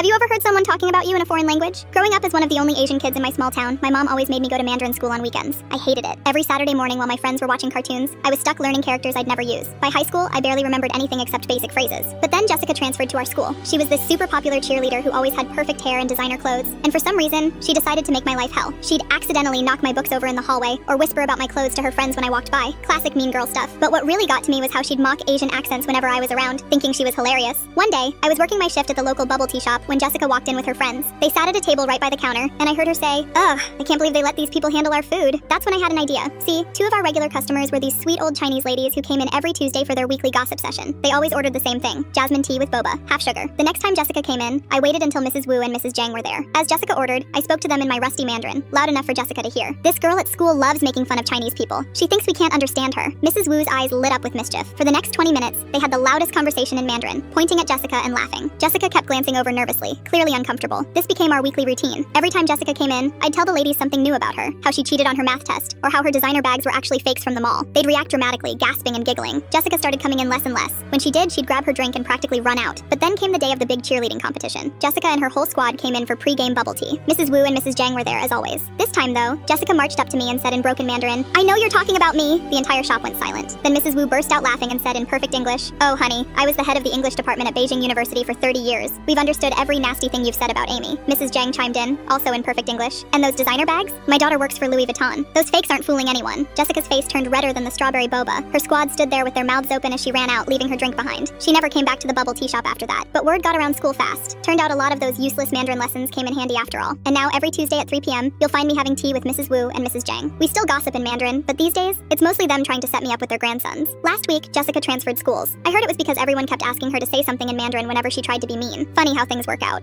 Have you ever heard someone talking about you in a foreign language? Growing up as one of the only Asian kids in my small town, my mom always made me go to Mandarin school on weekends. I hated it. Every Saturday morning while my friends were watching cartoons, I was stuck learning characters I'd never use. By high school, I barely remembered anything except basic phrases. But then Jessica transferred to our school. She was this super popular cheerleader who always had perfect hair and designer clothes, and for some reason, she decided to make my life hell. She'd accidentally knock my books over in the hallway or whisper about my clothes to her friends when I walked by. Classic mean girl stuff. But what really got to me was how she'd mock Asian accents whenever I was around, thinking she was hilarious. One day, I was working my shift at the local bubble tea shop when Jessica walked in with her friends. They sat at a table right by the counter, and I heard her say, "Ugh, I can't believe they let these people handle our food." That's when I had an idea. See, two of our regular customers were these sweet old Chinese ladies who came in every Tuesday for their weekly gossip session. They always ordered the same thing, jasmine tea with boba, half sugar. The next time Jessica came in, I waited until Mrs. Wu and Mrs. Zhang were there. As Jessica ordered, I spoke to them in my rusty Mandarin, loud enough for Jessica to hear. This girl at school loves making fun of Chinese people. She thinks we can't understand her. Mrs. Wu's eyes lit up with mischief. For the next 20 minutes, they had the loudest conversation in Mandarin, pointing at Jessica and laughing. Jessica kept glancing over nervously, clearly uncomfortable. This became our weekly routine. Every time Jessica came in, I'd tell the ladies something new about her, how she cheated on her math test, or how her designer bags were actually fakes from the mall. They'd react dramatically, gasping and giggling. Jessica started coming in less and less. When she did, she'd grab her drink and practically run out. But then came the day of the big cheerleading competition. Jessica and her whole squad came in for pre-game bubble tea. Mrs. Wu and Mrs. Zhang were there as always. This time though, Jessica marched up to me and said in broken Mandarin, "I know you're talking about me." The entire shop went silent. Then Mrs. Wu burst out laughing and said in perfect English, "Oh honey, I was the head of the English department at Beijing University for 30 years. We've understood every nasty thing you've said about Amy." Mrs. Zhang chimed in, also in perfect English. "And those designer bags? My daughter works for Louis Vuitton. Those fakes aren't fooling anyone." Jessica's face turned redder than the strawberry boba. Her squad stood there with their mouths open as she ran out, leaving her drink behind. She never came back to the bubble tea shop after that. But word got around school fast. Turned out a lot of those useless Mandarin lessons came in handy after all. And now every Tuesday at 3 p.m., you'll find me having tea with Mrs. Wu and Mrs. Zhang. We still gossip in Mandarin, but these days, it's mostly them trying to set me up with their grandsons. Last week, Jessica transferred schools. I heard it was because everyone kept asking her to say something in Mandarin whenever she tried to be mean. Funny how things work out.